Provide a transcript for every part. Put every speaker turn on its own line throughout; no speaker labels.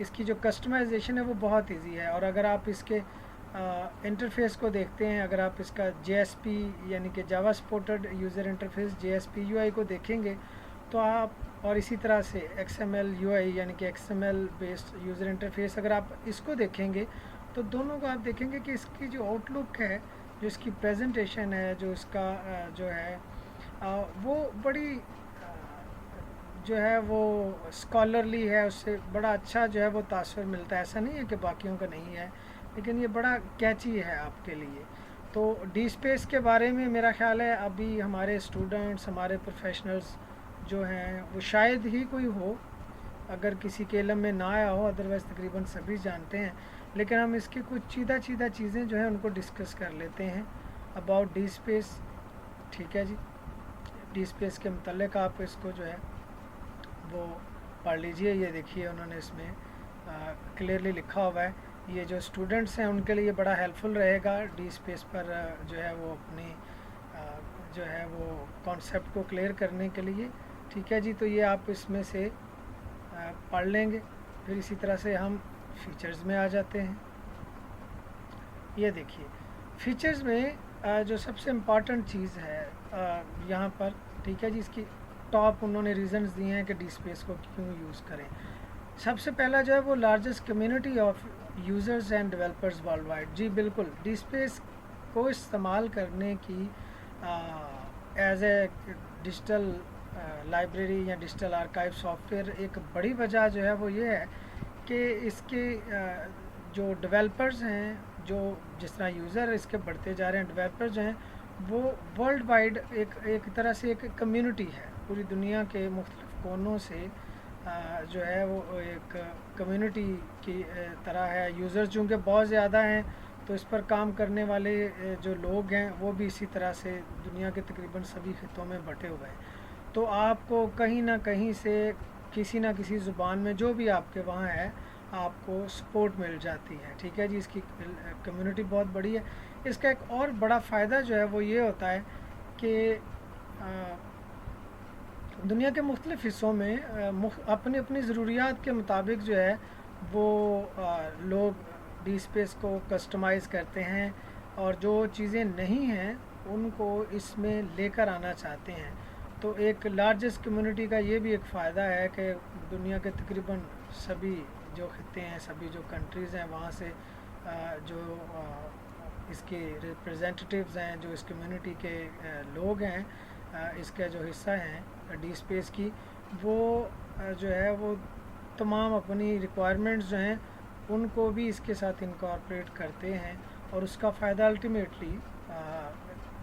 اس کی جو کسٹمائزیشن ہے وہ بہت ایزی ہے. اور اگر آپ اس کے انٹرفیس کو دیکھتے ہیں, اگر آپ اس کا JSP یعنی کہ Java supported user interface JSP UI کو دیکھیں گے تو آپ, اور اسی طرح سے XML UI یعنی کہ XML بیسڈ یوزر انٹرفیس اگر آپ اس کو دیکھیں گے تو دونوں کو آپ دیکھیں گے کہ اس کی جو آؤٹ لک ہے, جو اس کی پریزنٹیشن ہے, جو اس کا جو ہے وہ بڑی جو ہے وہ اسکالرلی ہے, اس سے بڑا اچھا جو ہے وہ تاثر ملتا ہے. ایسا نہیں ہے کہ باقیوں کا نہیں ہے, لیکن یہ بڑا کیچی ہے آپ کے لیے. تو ڈی اسپیس کے بارے میں میرا خیال ہے ابھی ہمارے اسٹوڈنٹس, ہمارے پروفیشنلز جو ہیں وہ شاید ہی کوئی ہو, اگر کسی کے علم میں نہ آیا ہو, ادروائز تقریباً سبھی جانتے ہیں. لیکن ہم اس کی کچھ چیدہ چیزیں جو ہیں ان کو ڈسکس کر لیتے ہیں اباؤٹ ڈی اسپیس. ٹھیک ہے جی, ڈی اسپیس کے متعلق آپ اس کو جو ہے وہ پڑھ لیجئے. یہ دیکھیے انہوں نے اس میں کلیئرلی لکھا ہوا ہے. یہ جو اسٹوڈنٹس ہیں ان کے لیے بڑا ہیلپ فل رہے گا ڈی اسپیس پر جو ہے وہ اپنی جو ہے وہ کانسیپٹ کو کلیئر کرنے کے لیے. ٹھیک ہے جی, تو یہ آپ اس میں سے پڑھ لیں گے. پھر اسی طرح سے ہم فیچرز میں آ جاتے ہیں. یہ دیکھیے فیچرز میں جو سب سے امپورٹنٹ چیز ہے یہاں پر, ٹھیک ہے جی, اس کی ٹاپ انہوں نے ریزنز دیے ہیں کہ ڈی اسپیس کو کیوں یوز کریں. سب سے پہلا جو ہے وہ largest community of users and developers worldwide. جی بالکل, ڈی اسپیس کو استعمال کرنے کی ایز اے ڈیجیٹل لائبریری یا ڈیجیٹل آرکائیو سافٹ ویئر ایک بڑی وجہ جو ہے وہ یہ ہے کہ اس کے جو ڈیولپرز ہیں, جو جس طرح یوزر اس کے بڑھتے جا رہے ہیں, ڈیولپر جو ہیں وہ ورلڈ وائڈ ایک طرح سے ایک کمیونٹی ہے. پوری دنیا کے مختلف کونوں سے جو ہے وہ ایک کمیونٹی کی طرح ہے. یوزر چونکہ بہت زیادہ ہیں تو اس پر کام کرنے والے جو لوگ ہیں وہ بھی اسی طرح سے دنیا کے تقریباً سبھی خطوں میں بٹے ہوئے ہیں. تو آپ کو کہیں نہ کہیں سے کسی نہ کسی زبان میں جو بھی آپ کے وہاں ہے آپ کو سپورٹ مل جاتی ہے. ٹھیک ہے جی, اس کی کمیونٹی بہت بڑی ہے. اس کا ایک اور بڑا فائدہ جو ہے وہ یہ ہوتا ہے کہ دنیا کے مختلف حصوں میں اپنی اپنی ضروریات کے مطابق جو ہے وہ لوگ ڈی اسپیس کو کسٹمائز کرتے ہیں, اور جو چیزیں نہیں ہیں ان کو اس میں لے کر آنا چاہتے ہیں. تو ایک لارجسٹ کمیونٹی کا یہ بھی ایک فائدہ ہے کہ دنیا کے تقریباً سبھی جو خطے ہیں, سبھی جو کنٹریز ہیں, وہاں سے جو اس کے ریپرزینٹیٹیوز ہیں, جو اس کمیونٹی کے لوگ ہیں, اس کا جو حصہ ہیں ڈی اسپیس کی, وہ جو ہے وہ تمام اپنی ریکوائرمنٹس جو ہیں ان کو بھی اس کے ساتھ انکارپوریٹ کرتے ہیں. اور اس کا فائدہ الٹیمیٹلی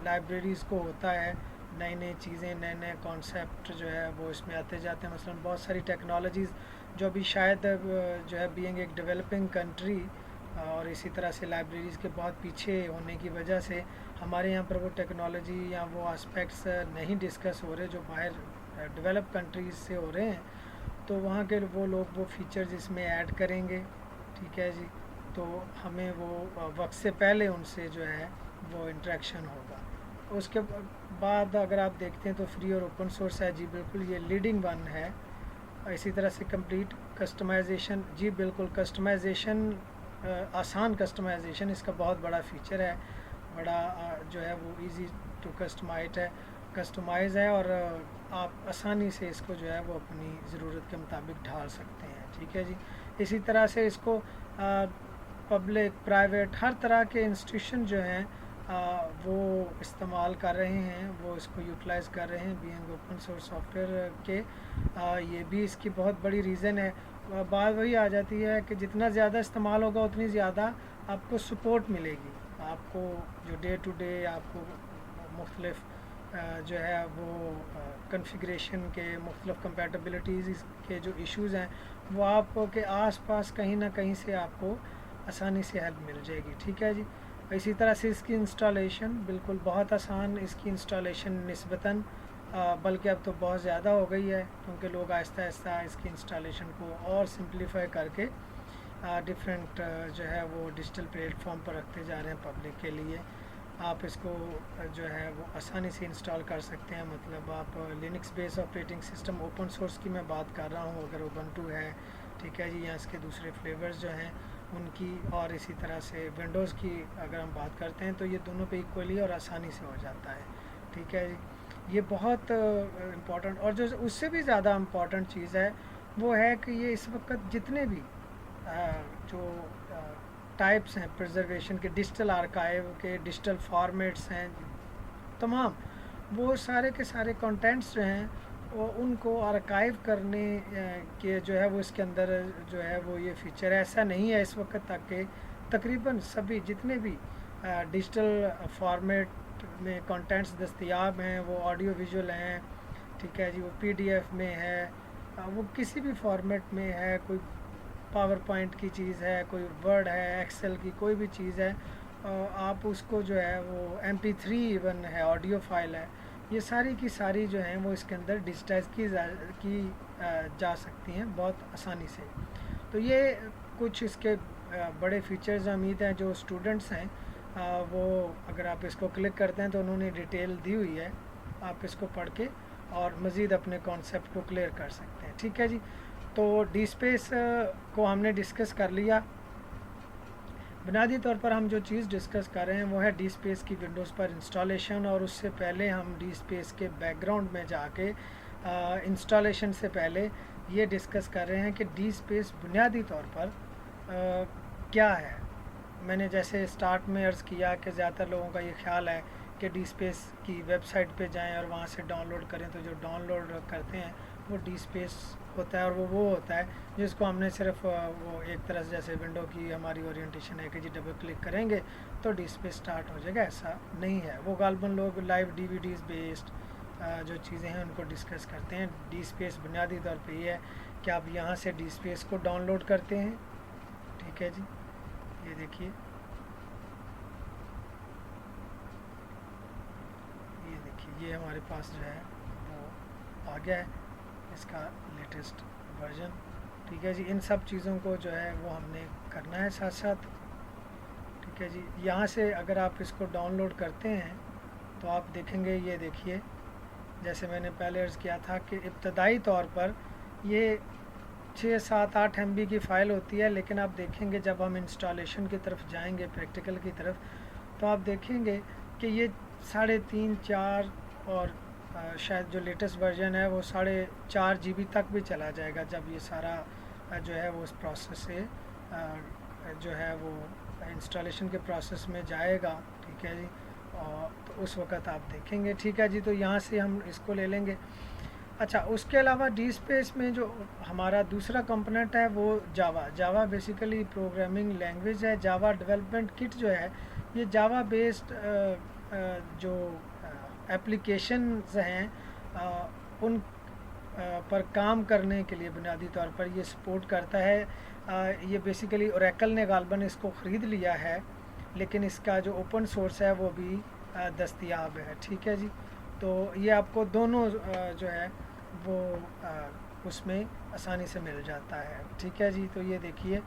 لائبریریز کو ہوتا ہے. نئی چیزیں, نئے کانسیپٹ جو ہے وہ اس میں آتے جاتے ہیں. مثلا بہت ساری ٹیکنالوجیز جو ابھی شاید جو ہے بینگ ایک ڈیولپنگ کنٹری اور اسی طرح سے لائبریریز کے بہت پیچھے ہونے کی وجہ سے ہمارے یہاں پر وہ ٹیکنالوجی یا وہ اسپیکٹس نہیں ڈسکس ہو رہے جو باہر ڈیولپ کنٹریز سے ہو رہے ہیں. تو وہاں کے وہ لوگ وہ فیچرز اس میں ایڈ کریں گے. ٹھیک ہے جی, تو ہمیں وہ وقت سے پہلے ان سے جو ہے وہ انٹریکشن ہوگا. اس کے بعد اگر آپ دیکھتے ہیں تو فری اور اوپن سورس ہے. جی بالکل, یہ لیڈنگ ون ہے. اسی طرح سے کمپلیٹ کسٹمائزیشن, جی بالکل, کسٹمائزیشن آسان کسٹمائزیشن اس کا بہت بڑا فیچر ہے. بڑا جو ہے وہ ایزی ٹو کسٹمائز ہے, اور آپ آسانی سے اس کو جو ہے وہ اپنی ضرورت کے مطابق ڈھال سکتے ہیں. ٹھیک ہے جی, اسی طرح سے اس کو پبلک, پرائیویٹ, ہر طرح کے انسٹیٹیوشن جو ہیں وہ استعمال کر رہے ہیں, وہ اس کو یوٹیلائز کر رہے ہیں being open source soft where کے. یہ بھی اس کی بہت بڑی ریزن ہے. بات وہی آ جاتی ہے کہ جتنا زیادہ استعمال ہوگا اتنی زیادہ آپ کو سپورٹ ملے گی. آپ کو جو ڈے ٹو ڈے آپ کو مختلف جو ہے وہ کنفیگریشن کے مختلف کمپیٹیبلٹیز کے جو ایشوز ہیں وہ آپ کے آس پاس کہیں نہ کہیں سے آپ کو آسانی سے ہیلپ مل جائے گی. ٹھیک ہے جی, اسی طرح سے اس کی انسٹالیشن بالکل بہت آسان. اس کی انسٹالیشن نسبتاً بلکہ اب تو بہت زیادہ ہو گئی ہے, کیونکہ لوگ آہستہ آہستہ اس کی انسٹالیشن کو اور سمپلیفائی کر کے ڈفرینٹ جو ہے وہ ڈیجیٹل پلیٹ فارم پر رکھتے جا رہے ہیں پبلک کے لیے. آپ اس کو جو ہے وہ آسانی سے انسٹال کر سکتے ہیں. مطلب آپ لینکس بیس آپریٹنگ سسٹم اوپن سورس کی میں بات کر رہا ہوں, اگر اوبنٹو ہے, ٹھیک ہے جی، یا اس کے دوسرے فلیورز جو ہیں ان کی، اور اسی طرح سے ونڈوز کی اگر ہم بات کرتے ہیں تو یہ دونوں پہ ایکولی اور آسانی سے ہو جاتا ہے. ٹھیک ہے جی، یہ بہت امپورٹنٹ، اور جو اس سے بھی زیادہ امپورٹنٹ چیز ہے وہ ہے کہ یہ اس وقت جتنے بھی جو ٹائپس ہیں پرزرویشن کے، ڈیجیٹل آرکائیو کے ڈیجیٹل فارمیٹس ہیں تمام، وہ سارے کے سارے کنٹینٹس جو ہیں وہ ان کو آرکائیو کرنے کے جو ہے وہ اس کے اندر جو ہے وہ یہ فیچر ہے. ایسا نہیں ہے اس وقت تک کہ تقریباً سبھی جتنے بھی ڈیجیٹل فارمیٹ میں کنٹینٹس دستیاب ہیں وہ آڈیو ویژول ہیں. ٹھیک ہے جی، وہ پی ڈی ایف میں ہے، وہ کسی بھی فارمیٹ میں ہے، کوئی پاور پوائنٹ کی چیز ہے، کوئی ورڈ ہے، ایکسل کی کوئی بھی چیز ہے، آپ اس کو جو ہے وہ MP3 ایون ہے، آڈیو فائل ہے، یہ ساری کی ساری جو ہیں وہ اس کے اندر ڈیجیٹائز کی جا سکتی ہیں بہت آسانی سے. تو یہ کچھ اس کے بڑے فیچرز امید ہیں جو اسٹوڈنٹس ہیں وہ اگر آپ اس کو کلک کرتے ہیں تو انہوں نے ڈیٹیل دی ہوئی ہے، آپ اس کو پڑھ کے اور مزید اپنے کانسیپٹ کو کلیئر کر سکتے ہیں. ٹھیک ہے جی، تو ڈی اسپیس کو ہم نے ڈسکس کر لیا. بنیادی طور پر ہم جو چیز ڈسکس کر رہے ہیں وہ ہے ڈی اسپیس کی ونڈوز پر انسٹالیشن، اور اس سے پہلے ہم ڈی اسپیس کے بیک گراؤنڈ میں جا کے انسٹالیشن سے پہلے یہ ڈسکس کر رہے ہیں کہ ڈی اسپیس بنیادی طور پر کیا ہے. میں نے جیسے اسٹارٹ میں عرض کیا کہ زیادہ تر لوگوں کا یہ خیال ہے کہ ڈی اسپیس کی ویب سائٹ پہ جائیں اور وہاں سے ڈاؤن لوڈ کریں، تو جو ڈاؤن لوڈ کرتے ہیں وہ ڈی اسپیس ہوتا ہے، اور وہ ہوتا ہے جس کو ہم نے صرف وہ ایک طرح سے جیسے ونڈو کی ہماری اورینٹیشن ہے کہ جی ڈبل کلک کریں گے تو ڈی اسپیس اسٹارٹ ہو جائے گا. ایسا نہیں ہے، وہ غالباً لوگ لائیو DVDs بیسڈ جو چیزیں ہیں ان کو ڈسکس کرتے ہیں. ڈی اسپیس بنیادی طور پہ یہ ہے کہ آپ یہاں سے ڈی اسپیس کو ڈاؤن لوڈ کرتے ہیں. ٹھیک ہے جی، یہ دیکھیے، یہ ہمارے پاس جو ہے وہ آ گیا ہے اس کا لیٹسٹ ورژن. ٹھیک ہے جی، ان سب چیزوں کو جو ہے وہ ہم نے کرنا ہے ساتھ ساتھ. ٹھیک ہے جی، یہاں سے اگر آپ اس کو ڈاؤن لوڈ کرتے ہیں تو آپ دیکھیں گے، یہ دیکھیے جیسے میں نے پہلے عرض کیا تھا کہ ابتدائی طور پر یہ 6 7 8 MB کی فائل ہوتی ہے، لیکن آپ دیکھیں گے جب ہم انسٹالیشن کی طرف جائیں گے، پریکٹیکل کی طرف، تو آپ دیکھیں گے کہ یہ 3.5 4 اور شاید جو لیٹسٹ ورژن ہے وہ 4.5 GB تک بھی چلا جائے گا جب یہ سارا جو ہے وہ اس پروسیس سے جو ہے وہ انسٹالیشن کے پروسیس میں جائے گا. ٹھیک ہے جی، اور تو اس وقت آپ دیکھیں گے. ٹھیک ہے جی، تو یہاں سے ہم اس کو لے لیں گے. اچھا، اس کے علاوہ ڈی اسپیس میں جو ہمارا دوسرا کمپوننٹ ہے وہ جاوا بیسیکلی پروگرامنگ لینگویج ہے. جاوا ڈیولپمنٹ کٹ جو ہے یہ جاوا بیسڈ جو ایپلیکیشنز ہیں ان پر کام کرنے کے لیے بنیادی طور پر یہ سپورٹ کرتا ہے. یہ بیسیکلی اوریکل نے غالباً اس کو خرید لیا ہے، لیکن اس کا جو اوپن سورس ہے وہ بھی دستیاب ہے. ٹھیک ہے جی، تو یہ آپ کو دونوں جو ہے وہ اس میں آسانی سے مل جاتا ہے. ٹھیک ہے جی، تو یہ دیکھیے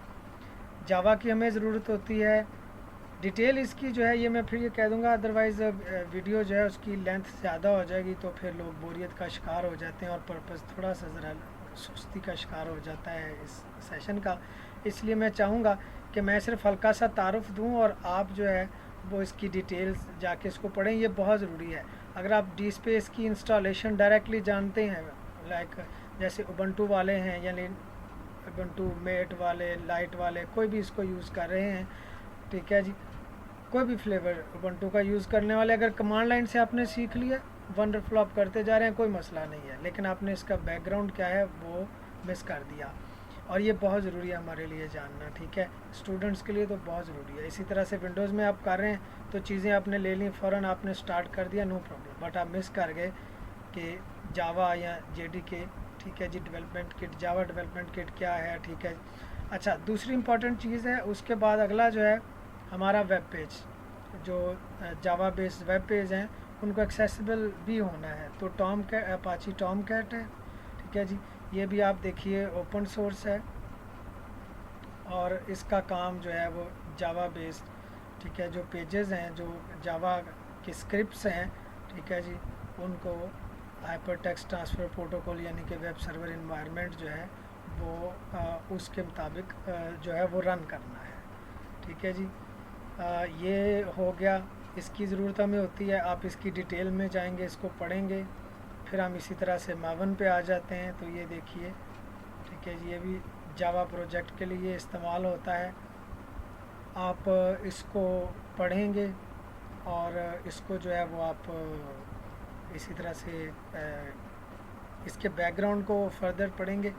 جاوا کی ہمیں ضرورت ہوتی ہے. ڈیٹیل اس کی جو ہے یہ میں پھر یہ کہہ دوں گا، ادروائز ویڈیو جو ہے اس کی لینتھ زیادہ ہو جائے گی تو پھر لوگ بوریت کا شکار ہو جاتے ہیں اور پرپز تھوڑا سا ذرا سستی کا شکار ہو جاتا ہے اس سیشن کا. اس لیے میں چاہوں گا کہ میں صرف ہلکا سا تعارف دوں اور آپ جو ہے وہ اس کی ڈیٹیلز جا کے اس کو پڑھیں. یہ بہت ضروری ہے. اگر آپ ڈی اسپیس کی انسٹالیشن ڈائریکٹلی جانتے ہیں، لائک جیسے اوبنٹو والے ہیں، یعنی اوبنٹو میٹ والے، لائٹ والے، کوئی بھی اس کو یوز کر رہے ہیں، ٹھیک ہے جی، کوئی بھی فلیور اوبنٹو کا یوز کرنے والے، اگر کمانڈ لائن سے آپ نے سیکھ لیا، ونڈرفل آپ کرتے جا رہے ہیں، کوئی مسئلہ نہیں ہے، لیکن آپ نے اس کا بیک گراؤنڈ کیا ہے وہ مس کر دیا، اور یہ بہت ضروری ہے ہمارے لیے جاننا. ٹھیک ہے، اسٹوڈنٹس کے لیے تو بہت ضروری ہے. اسی طرح سے ونڈوز میں آپ کر رہے ہیں تو چیزیں آپ نے لے لیں، فوراً آپ نے سٹارٹ کر دیا، نو پرابلم، بٹ آپ مس کر گئے کہ جاوا یا JDK. ٹھیک ہے جی، ڈیولپمنٹ کٹ، جاوا ڈیولپمنٹ کٹ کیا ہے. ٹھیک ہے، اچھا، دوسری امپورٹنٹ چیز ہے اس کے بعد اگلا جو ہے ہمارا ویب پیج، جو جاوا بیسڈ ویب پیج ہیں ان کو ایکسیسیبل بھی ہونا ہے. تو اپاچی ٹام کیٹ ہے. ٹھیک ہے جی، یہ بھی آپ دیکھیے اوپن سورس ہے اور اس کا کام جو ہے وہ جاوا بیسڈ. ٹھیک ہے، جو پیجز ہیں، جو جاوا کے اسکرپٹس ہیں، ٹھیک ہے جی، ان کو ہائپر ٹیکسٹ ٹرانسفر پروٹوکول یعنی کہ ویب سرور انوائرمنٹ جو ہے وہ اس کے مطابق جو ہے وہ رن کرنا ہے. ٹھیک ہے جی. یہ ہو گیا. اس کی ضرورت ہمیں ہوتی ہے. آپ اس کی ڈیٹیل میں جائیں گے, اس کو پڑھیں گے. پھر ہم اسی طرح سے ماون پہ آ جاتے ہیں. تو یہ دیکھیے, ٹھیک ہے جی, یہ بھی جاوا پروجیکٹ کے لیے استعمال ہوتا ہے. آپ اس کو پڑھیں گے اور اس کو جو ہے وہ آپ اسی طرح سے اس کے بیک گراؤنڈ کو فردر پڑھیں گے,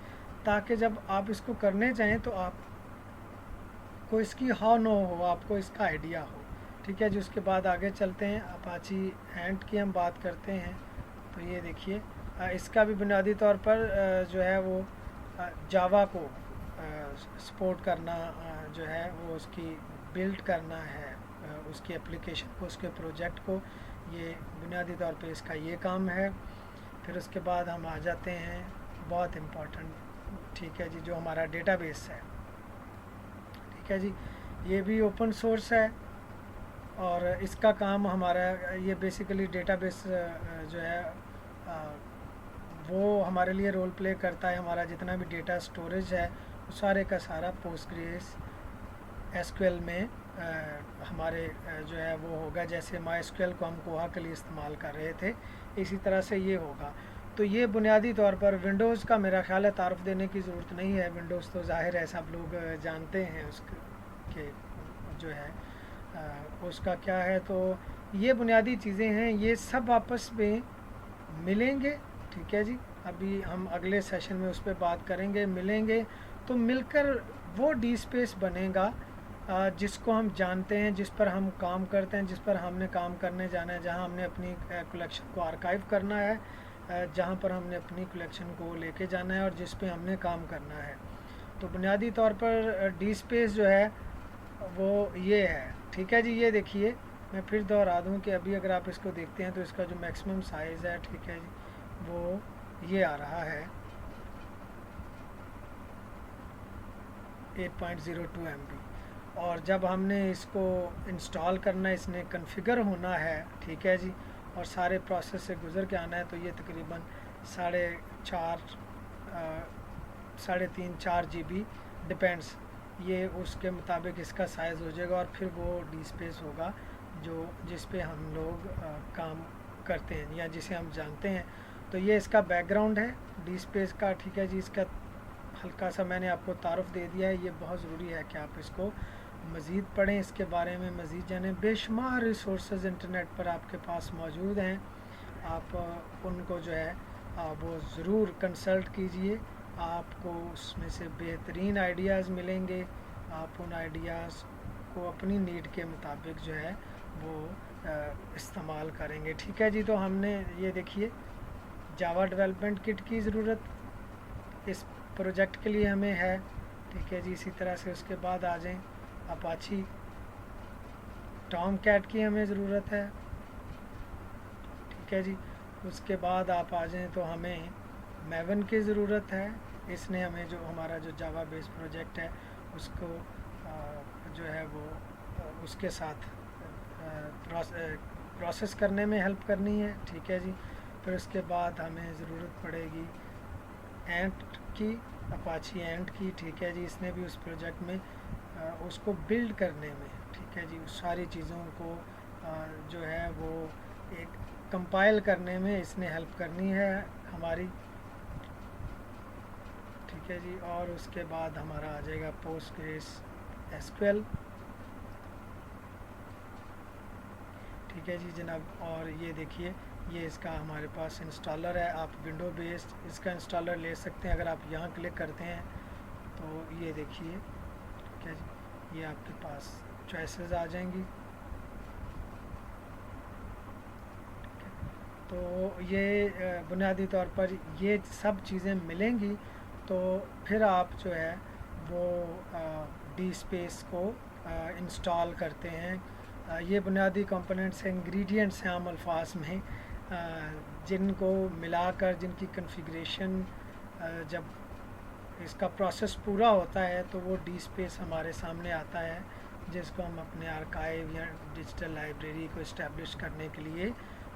تاکہ جب آپ اس کو کرنے جائیں تو آپ کو اس کی ہاؤ نو ہو, آپ کو اس کا آئیڈیا ہو. ٹھیک ہے جی. اس کے بعد آگے چلتے ہیں. اپاچی اینٹ کی ہم بات کرتے ہیں. تو یہ دیکھیے, اس کا بھی بنیادی طور پر جو ہے وہ جاوا کو سپورٹ کرنا جو ہے وہ اس کی بلڈ کرنا ہے, اس کی اپلیکیشن کو, اس کے پروجیکٹ کو. یہ بنیادی طور پہ اس کا یہ کام ہے. پھر اس کے بعد ہم آ جاتے ہیں بہت امپورٹنٹ, ٹھیک ہے جی, جو ہمارا ڈیٹا بیس ہے. ٹھیک ہے جی. یہ بھی اوپن سورس ہے اور اس کا کام ہمارا یہ بیسیکلی ڈیٹا بیس جو ہے وہ ہمارے لیے رول پلے کرتا ہے. ہمارا جتنا بھی ڈیٹا سٹوریج ہے وہ سارے کا سارا post grease S Q L میں ہمارے جو ہے وہ ہوگا. جیسے مائی ایس کیو ایل کو ہم کوہا کے لیے استعمال کر رہے تھے, اسی طرح سے یہ ہوگا. تو یہ بنیادی طور پر ونڈوز کا میرا خیال ہے تعارف دینے کی ضرورت نہیں ہے. ونڈوز تو ظاہر ہے سب لوگ جانتے ہیں اس کے جو ہے اس کا کیا ہے. تو یہ بنیادی چیزیں ہیں, یہ سب آپس میں ملیں گے. ٹھیک ہے جی. ابھی ہم اگلے سیشن میں اس پہ بات کریں گے. ملیں گے تو مل کر وہ ڈی اسپیس بنے گا جس کو ہم جانتے ہیں, جس پر ہم کام کرتے ہیں, جس پر ہم نے کام کرنے جانا ہے, جہاں ہم نے اپنی کلیکشن کو آرکائیو کرنا ہے, جہاں پر ہم نے اپنی کلیکشن کو لے کے جانا ہے اور جس پہ ہم نے کام کرنا ہے. تو بنیادی طور پر ڈی اسپیس جو ہے وہ یہ ہے. ٹھیک ہے جی. یہ دیکھیے, میں پھر دوہرا دوں کہ ابھی اگر آپ اس کو دیکھتے ہیں تو اس کا جو میکسیمم سائز ہے, ٹھیک ہے جی, وہ یہ آ رہا ہے 8.02 MB. اور جب ہم نے اس کو انسٹال کرنا ہے, اس نے کنفیگر ہونا ہے, ٹھیک ہے جی, اور سارے پروسیس سے گزر کے آنا ہے, تو یہ تقریباً 3.5-4 GB ڈپینڈس, یہ اس کے مطابق اس کا سائز ہو جائے گا. اور پھر وہ ڈی اسپیس ہوگا جس پہ ہم لوگ کام کرتے ہیں یا جسے ہم جانتے ہیں. تو یہ اس کا بیک گراؤنڈ ہے ڈی اسپیس کا. ٹھیک ہے جی. اس کا ہلکا سا میں نے آپ کو تعارف دے دیا ہے. یہ بہت ضروری ہے کہ آپ اس کو مزید پڑھیں, اس کے بارے میں مزید جانیں. بے شمار ریسورسز انٹرنیٹ پر آپ کے پاس موجود ہیں, آپ ان کو جو ہے وہ ضرور کنسلٹ کیجئے. آپ کو اس میں سے بہترین آئیڈیاز ملیں گے. آپ ان آئیڈیاز کو اپنی نیڈ کے مطابق جو ہے وہ استعمال کریں گے. ٹھیک ہے جی. تو ہم نے یہ دیکھیے جاوا ڈیولپمنٹ کٹ کی ضرورت اس پروجیکٹ کے لیے ہمیں ہے. ٹھیک ہے جی. اسی طرح سے اس کے بعد آ جائیں اپاچی ٹام کیٹ کی ہمیں ضرورت ہے. ٹھیک ہے جی. اس کے بعد آپ آ جائیں تو ہمیں میون کی ضرورت ہے. اس نے ہمیں جو ہمارا جو جاوا بیس پروجیکٹ ہے اس کو جو ہے وہ اس کے ساتھ پروسیس کرنے میں ہیلپ کرنی ہے. ٹھیک ہے جی. پھر اس کے بعد ہمیں ضرورت پڑے گی اینٹ کی, اپاچی اینٹ کی. ٹھیک ہے جی. اس نے بھی اس پروجیکٹ میں اس کو بلڈ کرنے میں, ٹھیک ہے جی, اس ساری چیزوں کو جو ہے وہ ایک کمپائل کرنے میں اس نے ہیلپ کرنی ہے ہماری. ٹھیک ہے جی. اور اس کے بعد ہمارا آ جائے گا post grease S Q L. ٹھیک ہے جی جناب. اور یہ دیکھیے, یہ اس کا ہمارے پاس انسٹالر ہے. آپ ونڈو بیسڈ اس کا انسٹالر لے سکتے ہیں. اگر آپ یہاں کلک کرتے ہیں تو یہ دیکھیے, ٹھیک ہے جی, یہ آپ کے پاس چوائسیز آ جائیں گی. تو یہ بنیادی طور پر یہ سب چیزیں ملیں گی. تو پھر آپ جو ہے وہ ڈی اسپیس کو انسٹال کرتے ہیں. یہ بنیادی کمپوننٹس ہیں, انگریڈینٹس ہیں عام الفاظ میں, جن کو ملا کر, جن کی کنفیگریشن جب اس کا پروسیس پورا ہوتا ہے تو وہ ڈی اسپیس ہمارے سامنے آتا ہے, جس کو ہم اپنے آرکائیو یا ڈیجیٹل لائبریری کو اسٹیبلش کرنے کے لیے